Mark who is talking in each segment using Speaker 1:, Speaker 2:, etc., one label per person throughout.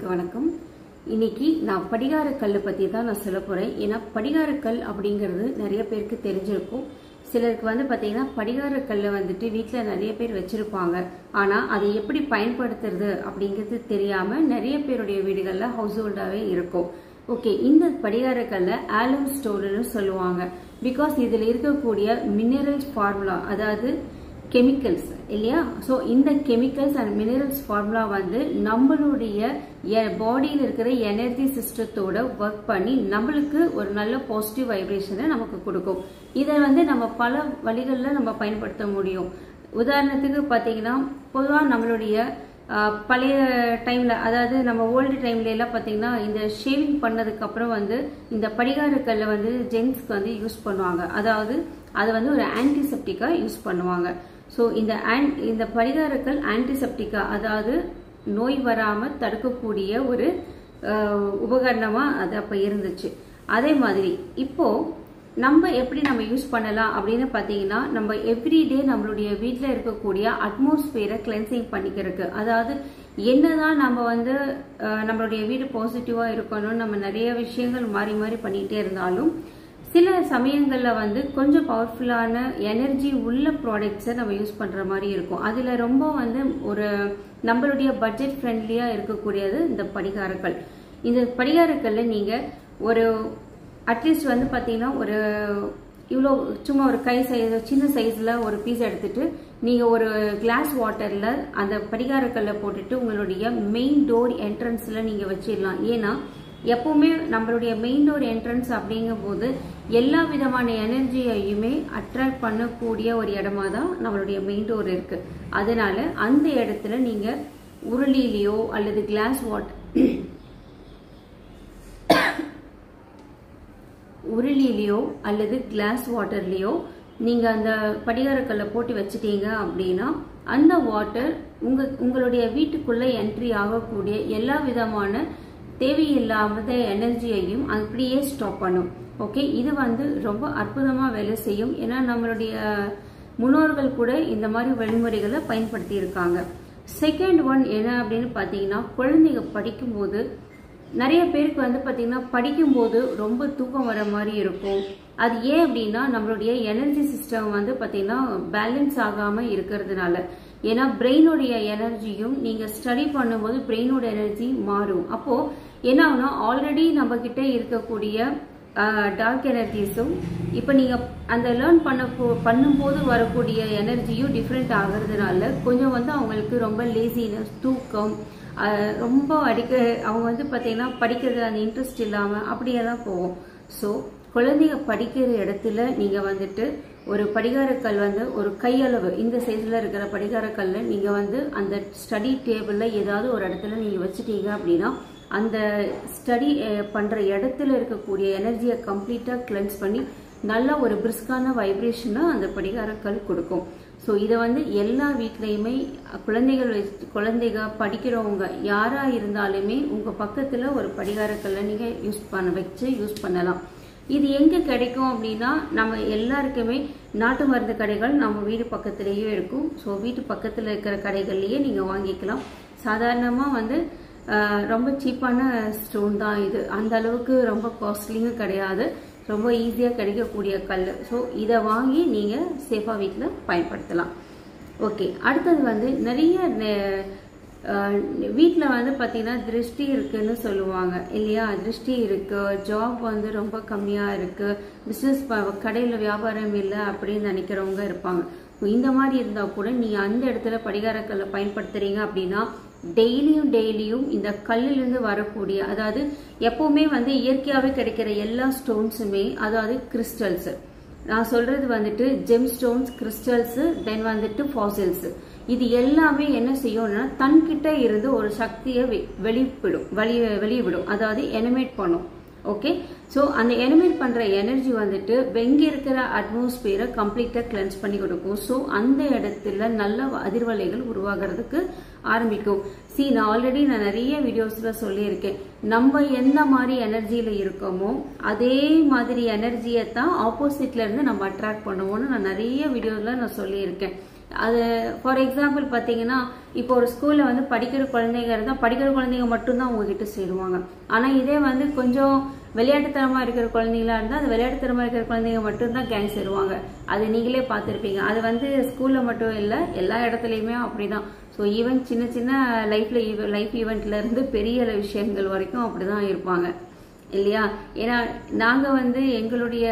Speaker 1: அனைவருக்கு வணக்கம். இன்னைக்கு நான் படிகார கல் பத்தி தான் நான் சொல்ல போறேன். ஏன்னா படிகார கல் அப்படிங்கிறது நிறைய பேருக்கு தெரிஞ்சிருக்கும். சிலருக்கு பாத்தீங்கன்னா படிகார கல்லை வீட்டில் நிறைய பேர் வச்சிருப்பாங்க. ஆனா அதை எப்படி பயன்படுத்துறது அப்படிங்கிறது தெரியாம நிறைய பேருடைய வீடுகள்ல ஹவுஸ் ஹோல்டாவே இருக்கும். ஓகே, இந்த படிகார கல்லை ஆலம் ஸ்டோன்னு சொல்லுவாங்க. பிகாஸ் இதுல இருக்கக்கூடிய மினரல்ஸ் ஃபார்முலா, அதாவது கெமிக்கல்ஸ் இல்லையா. ஸோ இந்த கெமிக்கல்ஸ் அண்ட் மினரல்ஸ் ஃபார்முலா நம்மளுடைய பாடியில் இருக்கிற எனர்ஜி சிஸ்டத்தோட ஒர்க் பண்ணி நம்மளுக்கு ஒரு நல்ல பாசிட்டிவ் வைப்ரேஷனை நமக்கு கொடுக்கும். இதை நம்ம பல வழிகளில் நம்ம பயன்படுத்த முடியும். உதாரணத்துக்கு பார்த்தீங்கன்னா, பொதுவாக நம்மளுடைய பழைய டைம்ல, அதாவது நம்ம ஓல்டு டைம்ல எல்லாம் பார்த்தீங்கன்னா, இந்த ஷேவிங் பண்ணதுக்கு அப்புறம் இந்த படிகார கல்லை ஜென்ஸ்க்கு யூஸ் பண்ணுவாங்க. அதாவது அதை ஒரு ஆன்டிசெப்டிக்கா யூஸ் பண்ணுவாங்க. ஸோ இந்த படிகாரக்கல் ஆன்டிசெப்டிக்கா, அதாவது நோய் வராம தடுக்கக்கூடிய ஒரு உபகரணமா அது அப்ப இருந்துச்சு. அதே மாதிரி இப்போ நம்ம எப்படி யூஸ் பண்ணலாம் அப்படின்னு பாத்தீங்கன்னா, நம்ம எவ்ரிடே நம்மளுடைய வீட்டில் இருக்கக்கூடிய அட்மாஸ்பியரை கிளென்சிங் பண்ணிக்கிறதுக்கு, அதாவது என்னதான் நம்ம நம்மளுடைய வீடு பாசிட்டிவா இருக்கணும், நம்ம நிறைய விஷயங்கள் மாறி மாறி பண்ணிட்டே இருந்தாலும் சில சமயங்கள்ல கொஞ்சம் பவர்ஃபுல்லான எனர்ஜி உள்ள ப்ராடக்ட்ஸை நம்ம யூஸ் பண்ற மாதிரி இருக்கும். அதுல ரொம்ப ஒரு நம்மளுடைய பட்ஜெட் ஃப்ரெண்ட்லியா இருக்கக்கூடியது இந்த படிகாரக்கல். இந்த படிகாரக்கல்ல நீங்க ஒரு அட்லீஸ்ட் பாத்தீங்கன்னா ஒரு இவ்வளோ சும்மா ஒரு கை சைஸ், சின்ன சைஸ்ல ஒரு பீஸ் எடுத்துட்டு நீங்க ஒரு கிளாஸ் வாட்டர்ல அந்த படிகாரக்கல்ல போட்டுட்டு உங்களுடைய மெயின் டோர் என்ட்ரன்ஸ்ல நீங்க வச்சிடலாம். ஏன்னா எப்பவுமே நம்மளுடைய மெயின் டோர் என்ட்ரன்ஸ் அப்படிங்கும் போது எல்லா விதமான எனர்ஜியையுமே அட்ராக்ட் பண்ணக்கூடிய ஒரு இடமா தான் நம்மளுடைய மெயின் டோர் இருக்கு. அதனால அந்த இடத்துல நீங்க உருளிலேயோ அல்லது கிளாஸ் வாட்டர்லயோ நீங்க அந்த படிகாரக்கல்ல போட்டு வச்சிட்டீங்க அப்படின்னா அந்த வாட்டர் உங்களுடைய வீட்டுக்குள்ள என்ட்ரி ஆகக்கூடிய எல்லா விதமான தேவையில்லாத எனர்ஜியையும் அப்படியே ஸ்டாப் பண்ணும். ஓகே, இது ரொம்ப அற்புதமா வேலை செய்யும். ஏன்னா நம்மளுடைய முன்னோர்கள் கூட இந்த மாதிரி வழிமுறைகளை பயன்படுத்தி இருக்காங்க. செகண்ட் ஒன் என்ன அப்படின்னு பாத்தீங்கன்னா, குழந்தைங்க படிக்கும்போது நிறைய பேருக்கு பாத்தீங்கன்னா படிக்கும்போது ரொம்ப தூக்கம் வர மாதிரி இருக்கும். அது ஏன் அப்படின்னா நம்மளுடைய எனர்ஜி சிஸ்டம் பாத்தீங்கன்னா பேலன்ஸ் ஆகாம இருக்கிறதுனால. ஏன்னா பிரெயினோடைய எனர்ஜியும் நீங்க ஸ்டடி பண்ணும்போது பிரெயினோட எனர்ஜி மாறும். அப்போ என்ன ஆகுனா, ஆல்ரெடி நம்ம கிட்ட இருக்கக்கூடிய டார்க் எனர்ஜிஸும் இப்ப நீங்க அந்த லேர்ன் பண்ணும்போது வரக்கூடிய எனர்ஜியும் டிஃப்ரெண்ட் ஆகுறதுனால கொஞ்சம் அவங்களுக்கு ரொம்ப லேசினஸ், தூக்கம், ரொம்ப அவங்க பாத்தீங்கன்னா படிக்கிறது அந்த இன்ட்ரெஸ்ட் இல்லாம அப்படியே தான் போகும். ஸோ குழந்தைங்க படிக்கிற இடத்துல நீங்க ஒரு படிகாரக்கல் ஒரு கையளவு இந்த சைஸ்ல இருக்கிற படிகாரக்கல்ல நீங்க அந்த ஸ்டடி டேபிள்ல ஏதாவது ஒரு இடத்துல நீங்க வச்சுட்டீங்க அப்படின்னா அந்த ஸ்டடி பண்ற இடத்துல இருக்கக்கூடிய எனர்ஜியை கம்ப்ளீட்டா கிளென்ஸ் பண்ணி நல்ல ஒரு பிரிஸ்கான வைப்ரேஷனை அந்த படிகாரக்கல் கொடுக்கும். ஸோ இதை எல்லா வீட்லயுமே குழந்தைங்க படிக்கிறவங்க யாரா இருந்தாலுமே உங்க பக்கத்துல ஒரு படிகாரக்கல்ல நீங்க யூஸ் பண்ணலாம். இது எங்க கிடைக்கும் அப்படின்னா, நம்ம எல்லாருக்குமே நாட்டு மருந்து கடைகள் நம்ம வீடு பக்கத்திலேயே இருக்கும். ஸோ வீட்டு பக்கத்துல இருக்கிற கடைகள்லயே நீங்க வாங்கிக்கலாம். சாதாரணமா ரொம்ப சீப்பான ஸ்டோன் தான் இது. அந்த அளவுக்கு ரொம்ப காஸ்ட்லியும் கிடையாது, ரொம்ப ஈஸியா கிடைக்கக்கூடிய கல். ஸோ இதை வாங்கி நீங்க சேஃபா வீட்டில் பயன்படுத்தலாம். ஓகே, அடுத்தது நிறைய வீட்டில் பாத்தீங்கன்னா திருஷ்டி இருக்குன்னு சொல்லுவாங்க இல்லையா. திருஷ்டி இருக்கு, ஜாப் ரொம்ப கம்மியா இருக்கு, பிசினஸ் கடையில் வியாபாரம் இல்லை அப்படின்னு நினைக்கிறவங்க இருப்பாங்க. இந்த மாதிரி இருந்தா கூட நீங்க அந்த இடத்துல படிகாரக்கல்லை பயன்படுத்துறீங்க அப்படின்னா டெய்லியும் இந்த கல்லிலிருந்து வரக்கூடிய, அதாவது எப்பவுமே இயற்கையாவே கிடைக்கிற எல்லா ஸ்டோன்ஸுமே, அதாவது கிறிஸ்டல்ஸ், நான் சொல்றது ஜெம் ஸ்டோன்ஸ், கிறிஸ்டல்ஸ், தென் ஃபாசில்ஸ், இது எல்லாமே என்ன செய்யும்னா தன்கிட்ட இருந்து ஒரு சக்தியை வெளியிடும், அதாவது எனிமேட் பண்ணும். ஓகே, ஸோ அந்த எனிமேட் பண்ற எனர்ஜி வெங்க இருக்கிற அட்மாஸ்பியரை கம்ப்ளீட்டா கிளென்ஸ் பண்ணி கொடுக்கும். ஸோ அந்த இடத்துல நல்ல அதிர்வலைகள் உருவாகிறதுக்கு ஆரம்பிக்கும். நான் ஆல்ரெடி நிறைய வீடியோஸ்ல சொல்லியிருக்கேன், நம்ம எந்த மாதிரி எனர்ஜியில இருக்கோமோ அதே மாதிரி எனர்ஜியை தான் ஆப்போசிட்ல இருந்து நம்ம அட்ராக்ட் பண்ணுவோம்னு நான் நிறைய வீடியோல சொல்லியிருக்கேன். அது ஃபார் எக்ஸாம்பிள் பார்த்தீங்கன்னா இப்போ ஒரு ஸ்கூல்ல வந்து படிக்கிற குழந்தைங்க இருந்தால் படிக்கிற குழந்தைங்க மட்டும்தான் உங்ககிட்ட சேருவாங்க. ஆனால் இதே வந்து கொஞ்சம் விளையாட்டுத்தனமா இருக்கிற குழந்தைங்களா இருந்தால் அந்த விளையாட்டுத்தனமா இருக்கிற குழந்தைங்க மட்டும்தான் கேங் சேருவாங்க. அது நீங்களே பார்த்துருப்பீங்க. அது வந்து ஸ்கூல்ல மட்டும் இல்லை, எல்லா இடத்துலையுமே அப்படிதான். ஸோ ஈவன் சின்ன சின்ன லைஃப் ஈவெண்ட்ல இருந்து பெரிய விஷயங்கள் வரைக்கும் அப்படிதான் இருப்பாங்க இல்லையா? ஏன்னா நாங்கள் வந்து எங்களுடைய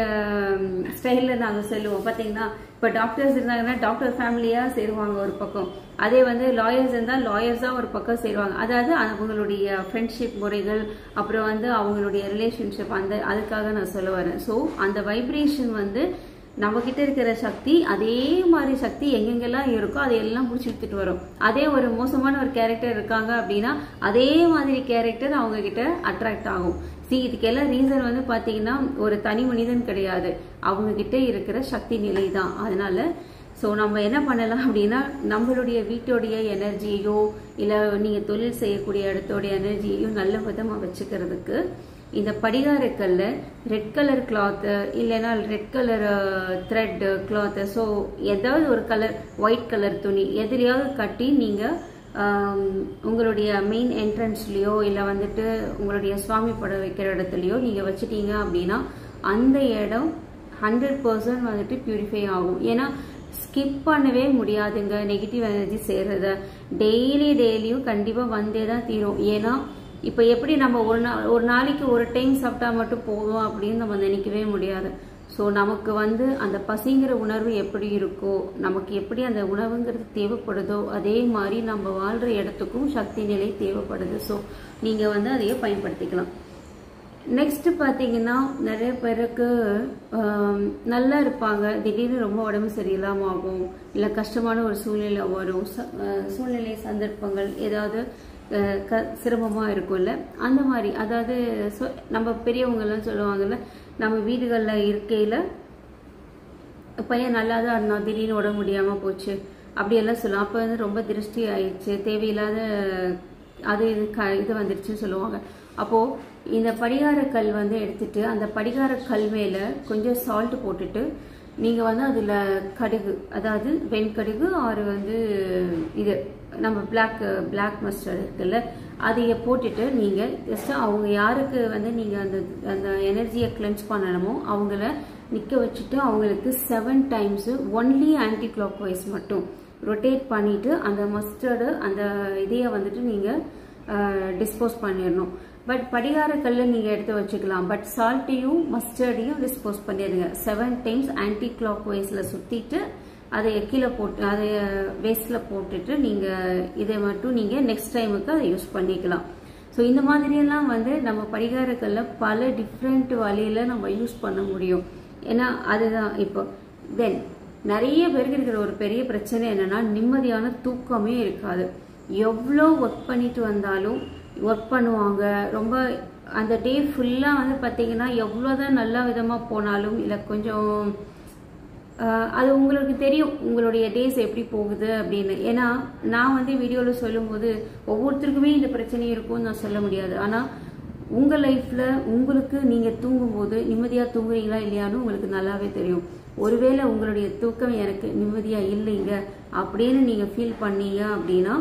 Speaker 1: ஸ்டைலில் நாங்கள் சொல்லுவோம். பார்த்தீங்கன்னா இப்போ டாக்டர்ஸ் இருந்தாங்கன்னா டாக்டர் ஃபேமிலியாக சேருவாங்க ஒரு பக்கம், அதே வந்து லாயர்ஸ் இருந்தால் லாயர்ஸாக ஒரு பக்கம் சேருவாங்க. அதாவது அவங்களுடைய ஃப்ரெண்ட்ஷிப் முறைகள், அப்புறம் வந்து அவங்களுடைய ரிலேஷன்ஷிப், அதுக்காக நான் சொல்ல வரேன். ஸோ அந்த வைப்ரேஷன் வந்து நம்மகிட்ட இருக்கிற சக்தி, அதே மாதிரி சக்தி எங்கெங்கெல்லாம் இருக்கோ அதையெல்லாம் பிடிச்சி எடுத்துட்டு வரும். அதே ஒரு மோசமான ஒரு கேரக்டர் இருக்காங்க அப்படின்னா அதே மாதிரி கேரக்டர் அவங்க கிட்ட அட்ராக்ட் ஆகும். இதுக்கெல்லாம் ரீசன் வந்து பாத்தீங்கன்னா ஒரு தனி மனிதன் கிடையாது, அவங்க கிட்ட இருக்கிற சக்தி நிலை தான். அதனால ஸோ நம்ம என்ன பண்ணலாம் அப்படின்னா நம்மளுடைய வீட்டோடைய எனர்ஜியோ இல்லை நீங்க தொழில் செய்யக்கூடிய இடத்தோடைய எனர்ஜியோ நல்ல விதமா வச்சுக்கிறதுக்கு இந்த படிகாரக்கல்ல ரெட் கலர் கிளாத்து இல்லைன்னா red colour thread cloth, so ஏதாவது ஒரு கலர், ஒயிட் கலர் துணி எதிலையாவது கட்டி நீங்க உங்களுடைய மெயின் என்ட்ரன்ஸ்லயோ இல்லை வந்துட்டு உங்களுடைய சுவாமி படம் வைக்கிற இடத்துலையோ நீங்க வச்சுட்டீங்க அப்படின்னா அந்த இடம் 100% வந்துட்டு பியூரிஃபை ஆகும். ஏன்னா ஸ்கிப் பண்ணவே முடியாதுங்க நெகட்டிவ் எனர்ஜி சேர்றத. டெய்லியும் கண்டிப்பா வந்தே தான் தீரும். ஏன்னா இப்போ எப்படி நம்ம ஒரு நாளைக்கு ஒரு டைம் சாப்பிட்டா மட்டும் போதும் அப்படின்னு நம்ம நினைக்கவே முடியாது. ஸோ நமக்கு வந்து அந்த பசிங்கிற உணர்வு எப்படி இருக்கோ, நமக்கு எப்படி அந்த உணவுங்கிறது தேவைப்படுதோ அதே மாதிரி நம்ம வாழ்ற இடத்துக்கும் சக்தி நிலை தேவைப்படுது. ஸோ நீங்க வந்து அதையே பயன்படுத்திக்கலாம். நெக்ஸ்ட் பார்த்தீங்கன்னா நிறைய பேருக்கு நல்லா இருப்பாங்க, திடீர்னு ரொம்ப உடம்பு சரியில்லாம ஆகும், இல்லை கஷ்டமான ஒரு சூழ்நிலை வரும், சூழ்நிலை சந்தர்ப்பங்கள் ஏதாவது சிரமமா இருக்கும்ல, அந்த மாதிரி. அதாவது நம்ம பெரியவங்க எல்லாம் சொல்லுவாங்கல்ல, நம்ம வீடுகள்ல இருக்கையில பையன் நல்லா தான் இருந்தான் திடீர்னு உடம்பு முடியாம போச்சு அப்படியெல்லாம் சொல்லுவோம். அப்ப வந்து ரொம்ப திருஷ்டி ஆயிடுச்சு, தேவையில்லாத அது இது வந்துருச்சுன்னு சொல்லுவாங்க. அப்போ இந்த படிகார கல் வந்து எடுத்துட்டு அந்த படிகார கல் மேல கொஞ்சம் சால்ட் போட்டுட்டு நீங்க வந்து அதுல கடுகு, அதாவது வெண்கடுகு ஆறு வந்து இது நம்ம பிளாக் மஸ்டர்ட் இருக்குல்ல, அதைய போட்டுட்டு நீங்க ஜஸ்ட் அவங்க யாருக்கு வந்து நீங்க அந்த எனர்ஜியை கிளென்ஸ் பண்ணணுமோ அவங்கள நிக்க வச்சுட்டு அவங்களுக்கு 7 times only anticlockwise மட்டும் ரொட்டேட் பண்ணிட்டு அந்த மஸ்டர்டு அந்த இதைய வந்துட்டு நீங்க டிஸ்போஸ் பண்ணிடணும். பட் படிகார கல்ல நீங்க எடுத்து வச்சுக்கலாம், பட் சால்ட்டையும் மஸ்டர்டையும் டிஸ்போஸ் பண்ணிடுங்க. 7 times ஆன்டி கிளாக் வைஸ்ல சுத்திட்டு அதை கீழே போட்டு அதை வேஸ்ட்ல போட்டுட்டு நீங்க இதை மட்டும் நீங்க நெக்ஸ்ட் டைமுக்கு அதை யூஸ் பண்ணிக்கலாம். ஸோ இந்த மாதிரியெல்லாம் வந்து நம்ம படிகாரக்கல்ல பல டிஃப்ரெண்ட் வழியில நம்ம யூஸ் பண்ண முடியும். ஏன்னா அதுதான் இப்போ தென் நிறைய பேருக்கு இருக்கிற ஒரு பெரிய பிரச்சனை என்னன்னா நிம்மதியான தூக்கமே இருக்காது. எவ்வளோ ஒர்க் பண்ணிட்டு வந்தாலும் ஒர்க் பண்ணுவாங்க, ரொம்ப அந்த டே ஃபுல்லா வந்து பார்த்தீங்கன்னா எவ்வளோதான் நல்ல விதமா போனாலும் இல்லை கொஞ்சம் அது உங்களுக்கு தெரியும் உங்களுடைய டேஸ் எப்படி போகுது அப்படின்னு. ஏன்னா நான் வந்து வீடியோவில் சொல்லும்போது ஒவ்வொருத்தருக்குமே இந்த பிரச்சனை இருக்கும்னு நான் சொல்ல முடியாது. ஆனால் உங்கள் லைஃப்ல உங்களுக்கு நீங்கள் தூங்கும்போது நிம்மதியாக தூங்குறீங்களா இல்லையான்னு உங்களுக்கு நல்லாவே தெரியும். ஒருவேளை உங்களுடைய தூக்கம் எனக்கு நிம்மதியாக இல்லைங்க அப்படின்னு நீங்கள் ஃபீல் பண்ணீங்க அப்படின்னா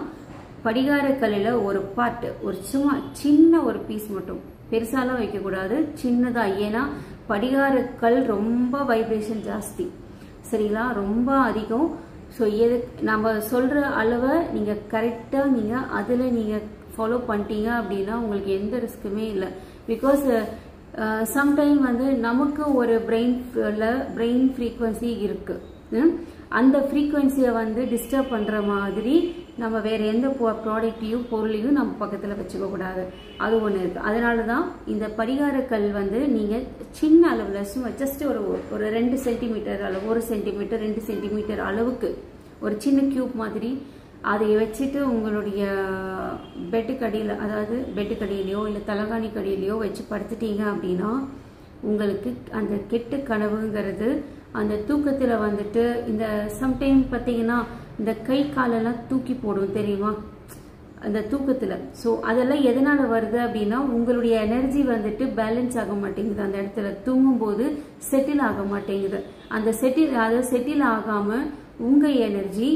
Speaker 1: படிகாரக்கல்லில் ஒரு பார்ட், ஒரு சும்மா சின்ன ஒரு பீஸ் மட்டும், பெருசாலாம் வைக்கக்கூடாது, சின்னதா. ஏன்னா படிகாரக்கல் ரொம்ப வைப்ரேஷன் ஜாஸ்தி, சரிங்களா, ரொம்ப அதிகம். ஸோ நம்ம சொல்ற அளவை நீங்க கரெக்டா நீங்க அதுல நீங்க ஃபாலோ பண்ணிட்டீங்க அப்படின்னா உங்களுக்கு எந்த ரிஸ்க்குமே இல்லை. பிகாஸ் சம்டைம் வந்து நமக்கு ஒரு பிரெயின் ஃப்ரீக்வன்சி இருக்கு, அந்த ஃப்ரீக்வன்சியை வந்து டிஸ்டர்ப் பண்ற மாதிரி நம்ம வேற எந்த ப்ராடக்டையும் பொருளையும் நம்ம பக்கத்துல வச்சுக்க கூடாது. அது ஒண்ணு இருக்கு. அதனாலதான் இந்த படிகாரக்கல் வந்து நீங்க சின்ன அளவுல சும்மா ஜஸ்ட் ஒரு 2 சென்டிமீட்டர் அளவு, 1 சென்டிமீட்டர் 2 சென்டிமீட்டர் அளவுக்கு ஒரு சின்ன கியூப் மாதிரி அதை வச்சுட்டு உங்களுடைய பெட்டுக்கடியில, அதாவது பெட்டுக்கடியிலையோ இல்லை தலகாணி கடியிலையோ வச்சு படுத்துட்டீங்க அப்படின்னா உங்களுக்கு அந்த கெட்ட கனவுங்கிறது அந்த தூக்கத்துல வந்துட்டு இந்த சம்டைம் பார்த்தீங்கன்னா இந்த கை காலெல்லாம் தூக்கி போடும் தெரியுமா அந்த தூக்கத்துல. ஸோ அதெல்லாம் எதனால வருது அப்படின்னா உங்களுடைய எனர்ஜி வந்துட்டு பேலன்ஸ் ஆக மாட்டேங்குது, அந்த இடத்துல தூங்கும் போது செட்டில் ஆக மாட்டேங்குது. அந்த செட்டில் ஆகாம உங்கள் எனர்ஜி,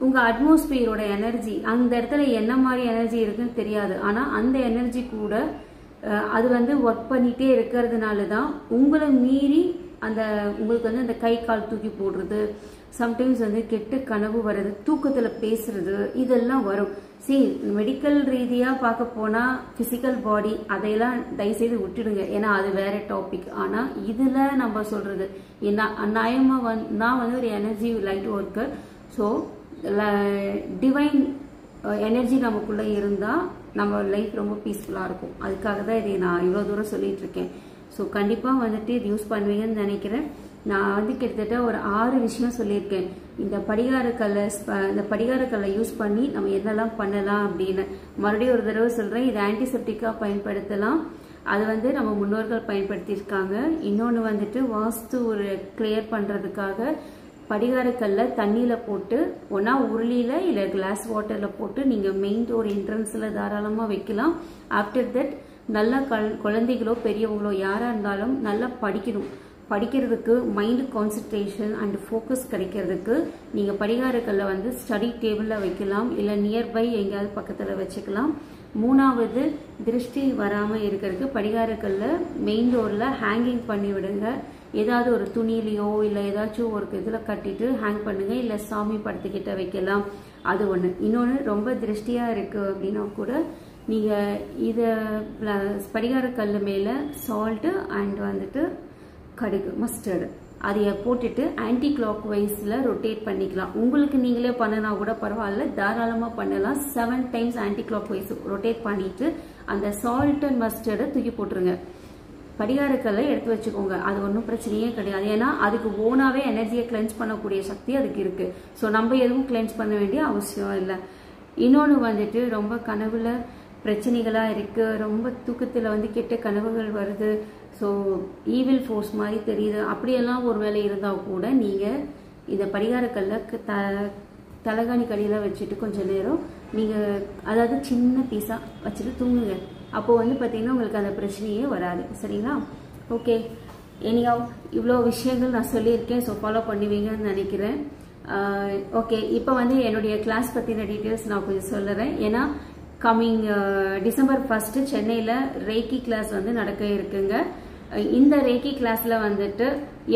Speaker 1: உங்கள் அட்மாஸ்பியரோட எனர்ஜி, அந்த இடத்துல என்ன மாதிரி எனர்ஜி இருக்குன்னு தெரியாது. ஆனால் அந்த எனர்ஜி கூட அது வந்து ஒர்க் பண்ணிகிட்டே இருக்கிறதுனால தான் உங்களை மீறி உங்களுக்கு வந்து அந்த கை கால் தூக்கி போடுறது, சம்டைம்ஸ் வந்து கெட்ட கனவு வர்றது, தூக்கத்தில் பேசுறது, இதெல்லாம் வரும். மெடிக்கல் ரீதியாக பார்க்க போனால் ஃபிசிக்கல் பாடி அதையெல்லாம் தயவுசெய்து விட்டுடுங்க, ஏன்னா அது வேற டாபிக். ஆனால் இதில் நம்ம சொல்கிறது நான் வந்து ஒரு energy light worker. So divine energy நமக்குள்ளே இருந்தால் நம்ம லைஃப் ரொம்ப பீஸ்ஃபுல்லாக இருக்கும். அதுக்காக தான் இதை நான் இவ்வளோ தூரம் சொல்லிட்டு இருக்கேன். ஸோ கண்டிப்பாக வந்துட்டு இது யூஸ் பண்ணுவீங்கன்னு நினைக்கிறேன். நான் வந்து கிட்டத்தட்ட ஒரு 6 விஷயம் சொல்லியிருக்கேன். இந்த படிகாரக்கல்லை யூஸ் பண்ணி நம்ம என்னெல்லாம் பண்ணலாம் அப்படின்னு மறுபடியும் ஒரு தடவை சொல்கிறேன். இது ஆன்டிசெப்டிக்காக பயன்படுத்தலாம். அது வந்து நம்ம முன்னோர்கள் பயன்படுத்தியிருக்காங்க. இன்னொன்று வந்துட்டு வாஸ்து ஒரு கிளியர் பண்ணுறதுக்காக படிகாரக்கல்லை தண்ணியில் போட்டு ஒன்றா உருளியில் இல்லை கிளாஸ் வாட்டரில் போட்டு நீங்கள் மெயின் டோர் என்ட்ரன்ஸில் தாராளமாக வைக்கலாம். ஆஃப்டர் தட் நல்லா குழந்தைகளோ பெரியவங்களோ யாராக இருந்தாலும் நல்லா படிக்கிறதுக்கு மைண்டு கான்சன்ட்ரேஷன் அண்ட் ஃபோக்கஸ் கிடைக்கிறதுக்கு நீங்கள் படிகாரக்கல்லை வந்து ஸ்டடி டேபிளில் வைக்கலாம், இல்லை நியர்பை எங்கேயாவது பக்கத்தில் வச்சுக்கலாம். 3வது திருஷ்டி வராமல் இருக்கிறதுக்கு படிகாரக்கல்லை மெயின் டோரில் ஹேங்கிங் பண்ணி விடுங்க. ஏதாவது ஒரு துணியிலையோ இல்லை ஏதாச்சும் ஒரு இதில் கட்டிட்டு ஹேங் பண்ணுங்க, இல்லை சாமி படத்துக்கிட்ட வைக்கலாம். அது ஒன்று. இன்னொன்று, ரொம்ப திருஷ்டியாக இருக்குது அப்படின்னா கூட நீங்கள் இதை படிகாரக்கல் மேலே சால்ட்டு அண்ட் வந்துட்டு கடுகு மஸ்டர்டு அதைய போட்டுட்டு ஆன்டி கிளாக் வைஸில் ரொட்டேட் பண்ணிக்கலாம். உங்களுக்கு நீங்களே பண்ணினா கூட பரவாயில்ல, தாராளமாக பண்ணலாம். 7 times anticlockwise rotate பண்ணிட்டு அந்த சால்ட் அண்ட் மஸ்டர்டை தூக்கி போட்டுருங்க. படிகாரக்கல்லை எடுத்து வச்சுக்கோங்க, அது ஒன்றும் பிரச்சனையே கிடையாது. ஏன்னா அதுக்கு ஓனாவே எனர்ஜியை கிளென்ஸ் பண்ணக்கூடிய சக்தி அதுக்கு இருக்கு. ஸோ நம்ம எதுவும் கிளென்ஸ் பண்ண வேண்டிய அவசியம் இல்லை. இன்னொன்று வந்துட்டு ரொம்ப கனவுல பிரச்சனைகளாக இருக்கு, ரொம்ப தூக்கத்தில் வந்து கெட்ட கனவுகள் வருது, ஸோ ஈவில் ஃபோர்ஸ் மாதிரி தெரியுது, அப்படியெல்லாம் ஒரு வேலை இருந்தால் கூட நீங்கள் இந்த படிகாரக்கல்லை தலைகாணி கடியில் வச்சுட்டு கொஞ்சம் நேரம் நீங்கள் அதாவது சின்ன பீஸாக வச்சுட்டு தூங்குங்க. அப்போ வந்து பார்த்தீங்கன்னா உங்களுக்கு அந்த பிரச்சனையே வராது. சரிங்களா? ஓகே, எனியாவ் இவ்வளோ விஷயங்கள் நான் சொல்லியிருக்கேன். ஸோ ஃபாலோ பண்ணுவீங்கன்னு நினைக்கிறேன். ஓகே, இப்போ வந்து என்னுடைய கிளாஸ் பற்றின டீட்டெயில்ஸ் நான் கொஞ்சம் சொல்லுறேன். ஏன்னா கம்மிங் December 1 சென்னையில் ரேக்கி கிளாஸ் வந்து நடக்க இருக்குங்க. இந்த ரேக்கி கிளாஸில் வந்துட்டு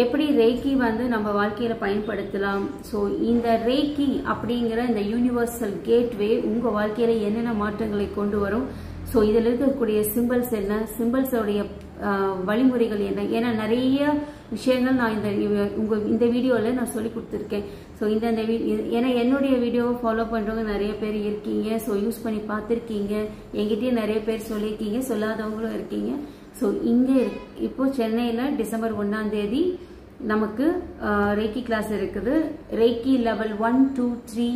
Speaker 1: எப்படி ரேக்கி வந்து நம்ம வாழ்க்கையில் பயன்படுத்தலாம், ஸோ இந்த ரேக்கி அப்படிங்கிற இந்த யூனிவர்சல் கேட்வே உங்கள் வாழ்க்கையில் என்னென்ன மாற்றங்களை கொண்டு வரும், ஸோ இதில் இருக்கக்கூடிய சிம்பிள்ஸ் என்ன, சிம்பிள்ஸோடைய வழிமுறைகள் என்ன, ஏன்னா நிறைய விஷயங்கள் நான் இந்த வீடியோவில் நான் சொல்லி கொடுத்துருக்கேன். ஸோ ஏன்னா என்னுடைய வீடியோவை ஃபாலோ பண்ணுறவங்க நிறைய பேர் இருக்கீங்க. ஸோ யூஸ் பண்ணி பார்த்துருக்கீங்க, எங்கிட்டயே நிறைய பேர் சொல்லியிருக்கீங்க, சொல்லாதவங்களும் இருக்கீங்க. ஸோ இங்கே இப்போ சென்னையில் December 1 நமக்கு ரேக்கி கிளாஸ் இருக்குது. ரேக்கி லெவல் 1, 2, 3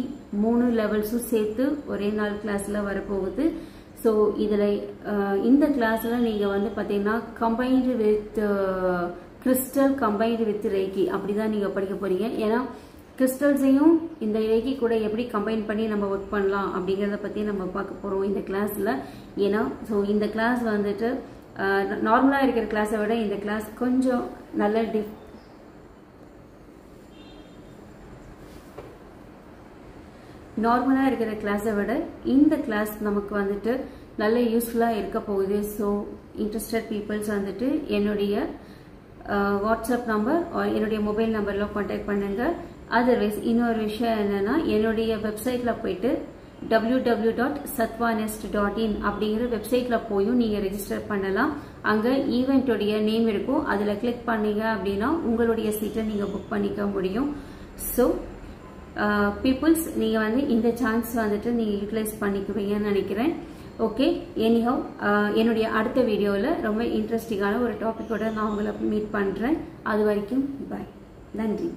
Speaker 1: 3 லெவல்ஸும் சேர்த்து ஒரே நாள் கிளாஸில் வரப்போகுது. ஸோ இதில் இந்த கிளாஸில் நீங்கள் வந்து பார்த்தீங்கன்னா combined with crystal combined with reiki அப்படி தான் நீங்கள் படிக்க போகிறீங்க. ஏன்னா கிறிஸ்டல்ஸையும் இந்த ரேக்கி கூட எப்படி கம்பைன் பண்ணி நம்ம ஒர்க் பண்ணலாம் அப்படிங்கிறத பற்றி நம்ம பார்க்க போகிறோம் இந்த கிளாஸில். ஏன்னா ஸோ இந்த கிளாஸ் வந்துட்டு நார்மலாக இருக்கிற கிளாஸை விட இந்த கிளாஸ் கொஞ்சம் நல்ல நார்மலாக இருக்கிற கிளாஸை விட இந்த கிளாஸ் நமக்கு வந்துட்டு நல்ல யூஸ்ஃபுல்லாக இருக்க போகுது. ஸோ இன்ட்ரெஸ்டட் பீப்புள்ஸ் வந்துட்டு என்னுடைய வாட்ஸ்அப் நம்பர் என்னுடைய மொபைல் நம்பரில் கான்டாக்ட் பண்ணுங்க. அதர்வைஸ் இன்னொரு விஷயம் என்னன்னா, என்னுடைய வெப்சைட்டில் போயிட்டு www.satvanest.in அப்படிங்கிற வெப்சைட்டில் போயும் நீங்கள் ரெஜிஸ்டர் பண்ணலாம். அங்கே ஈவெண்ட்டுடைய நேம் இருக்கும், அதில் கிளிக் பண்ணீங்க அப்படின்னா உங்களுடைய சீட்டை நீங்கள் புக் பண்ணிக்க முடியும். ஸோ பீப்புள்ஸ் நீங்கள் வந்து இந்த சான்ஸ் வந்துட்டு நீங்கள் யூட்டிலைஸ் பண்ணிக்குவீங்கன்னு நினைக்கிறேன். ஓகே, எனிஹவ் என்னுடைய அடுத்த வீடியோவில் ரொம்ப இன்ட்ரெஸ்டிங்கான ஒரு டாப்பிக்கோட நான் உங்களை மீட் பண்ணுறேன். அது வரைக்கும் பாய், நன்றி.